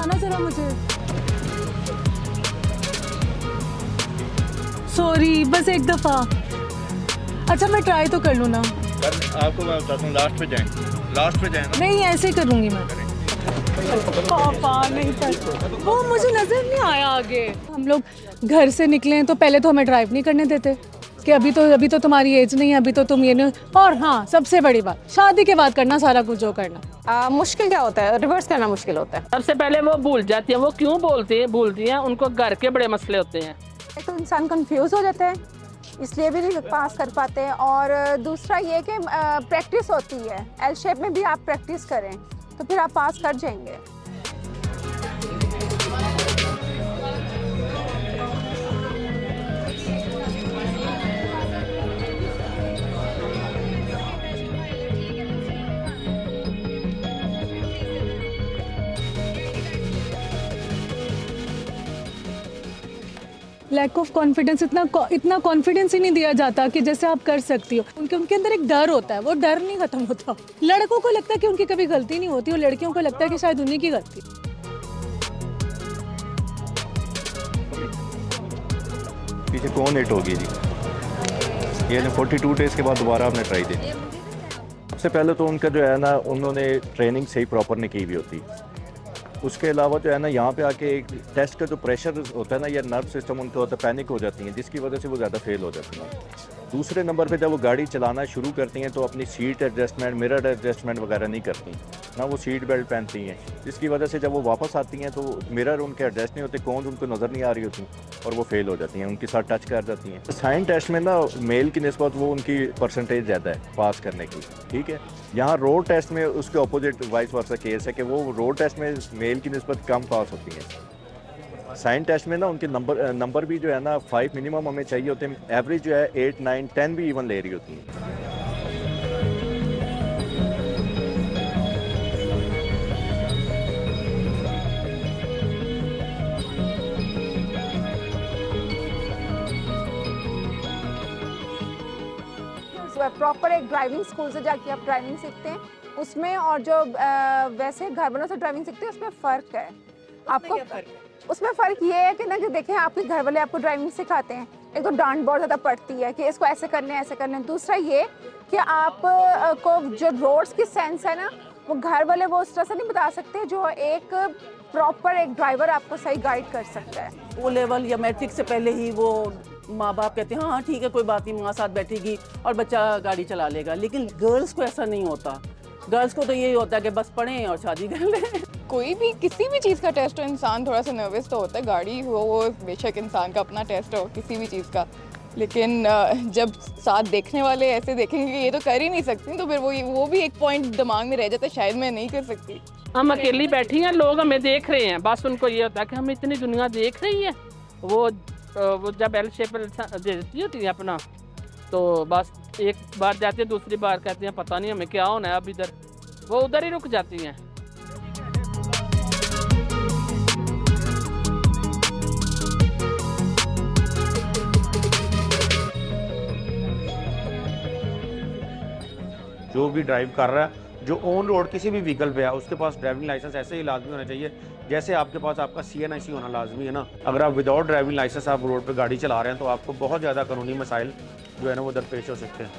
बताना जरा मुझे। सॉरी, बस एक दफा। अच्छा मैं ट्राई तो कर लूँ ना। आपको मैं बताता हूँ, लास्ट पे जाए ना। नहीं ऐसे ही करूँगी मैं। पापा नहीं कर, वो मुझे नजर नहीं आया आगे। हम लोग घर से निकले हैं तो पहले तो हमें ड्राइव नहीं करने देते कि अभी तो तुम्हारी एज नहीं है, अभी तो तुम ये नहीं। और हाँ, सबसे बड़ी बात, शादी के बाद करना सारा कुछ जो करना। मुश्किल क्या होता है? रिवर्स करना मुश्किल होता है। सबसे पहले वो भूल जाती है, वो क्यों भूलती हैं, उनको घर के बड़े मसले होते हैं। एक तो इंसान कंफ्यूज हो जाता है, इसलिए भी नहीं पास कर पाते हैं। और दूसरा ये कि प्रैक्टिस होती है, एल शेप में भी आप प्रैक्टिस करें तो फिर आप पास कर जाएंगे। लैक ऑफ कॉन्फिडेंस, इतना कॉन्फिडेंस ही नहीं दिया जाता कि जैसे आप कर सकती हो। उनके अंदर एक डर होता है, वो डर नहीं खत्म होता। लड़कों को लगता है कि उनकी कभी गलती नहीं होती और लड़कियों को लगता है कि शायद उन्हीं की गलती। पीछे कौन हिट होगी जी? ये 42 डेज़ के बाद दोबारा आपने ट्राई दी। सबसे पहले तो उनका जो है ना, उन्होंने ट्रेनिंग सही प्रॉपर नहीं की हुई होती। उसके अलावा जो है ना, यहाँ पे आके एक टेस्ट का जो प्रेशर होता है ना, या नर्व सिस्टम उनका होता है, पैनिक हो जाती हैं, जिसकी वजह से वो ज़्यादा फेल हो जाती हैं। दूसरे नंबर पे जब वो गाड़ी चलाना शुरू करती हैं तो अपनी सीट एडजस्टमेंट, मिरर एडजस्टमेंट वगैरह नहीं करती, ना वो सीट बेल्ट पहनती हैं, जिसकी वजह से जब वो वापस आती हैं तो मिरर उनके एडजस्ट नहीं होते, कौन उनको नज़र नहीं आ रही होती और वो फेल हो जाती हैं, उनके साथ टच कर जाती हैं। साइन टेस्ट में ना मेल की निस्बत वो उनकी परसेंटेज ज़्यादा है पास करने की, ठीक है। यहाँ रोड टेस्ट में उसके अपोजिट वाइस वर्सा केस है कि वो रोड टेस्ट में मेल की निस्बत कम पास होती हैं। साइन टेस्ट में ना उनके नंबर भी जो है ना 5 मिनिमम हमें चाहिए होते हैं, एवरेज जो है 8, 9, 10 भी इवन ले रही होती है। प्रॉपर एक ड्राइविंग स्कूल से जाके आप ड्राइविंग सीखते हैं, उसमें और जो वैसे घर वालों से ड्राइविंग सीखते हैं उसमें फ़र्क है। आपको उसमें फ़र्क ये है कि ना, कि देखें आपके घर वाले आपको ड्राइविंग सिखाते हैं, एक तो डांट बहुत ज़्यादा पड़ती है कि इसको ऐसे करने ऐसे करने। दूसरा ये कि आप को जो रोड्स की सेंस है ना, वो घर वाले वो उस तरह से नहीं बता सकते जो एक प्रॉपर एक ड्राइवर आपको सही गाइड कर सकता है। वो लेवल या मैट्रिक से पहले ही वो माँ बाप कहते हैं हाँ ठीक है कोई बात नहीं, माँ साथ बैठेगी और बच्चा गाड़ी चला लेगा, लेकिन गर्ल्स को ऐसा नहीं होता। गर्ल्स को तो यही होता है कि बस पढ़ें और शादी कर लें। कोई भी किसी भी चीज़ का टेस्ट हो, इंसान थोड़ा सा नर्वस तो होता है। गाड़ी हो वो बेशक इंसान का अपना टेस्ट हो किसी भी चीज़ का, लेकिन जब साथ देखने वाले ऐसे देखेंगे कि ये तो कर ही नहीं सकती, तो फिर वो भी एक पॉइंट दिमाग में रह जाता है, शायद मैं नहीं कर सकती। हम अकेली बैठी हैं, लोग हमें देख रहे हैं, बस उनको ये होता है कि हमें इतनी दुनिया देख रही है। वो जब एल शेप दे देती होती है अपना, तो बस एक बार जाती है, दूसरी बार कहती हैं पता नहीं हमें क्या होना है अब इधर, वो उधर ही रुक जाती हैं। जो भी ड्राइव कर रहा है, जो ऑन रोड किसी भी व्हीकल पे है, उसके पास ड्राइविंग लाइसेंस ऐसे ही लाजमी होना चाहिए जैसे आपके पास आपका CNIC होना लाजमी है ना। अगर आप विदाउट ड्राइविंग लाइसेंस आप रोड पे गाड़ी चला रहे हैं तो आपको बहुत ज़्यादा कानूनी मसाइल जो है ना वो दरपेश हो सकते हैं।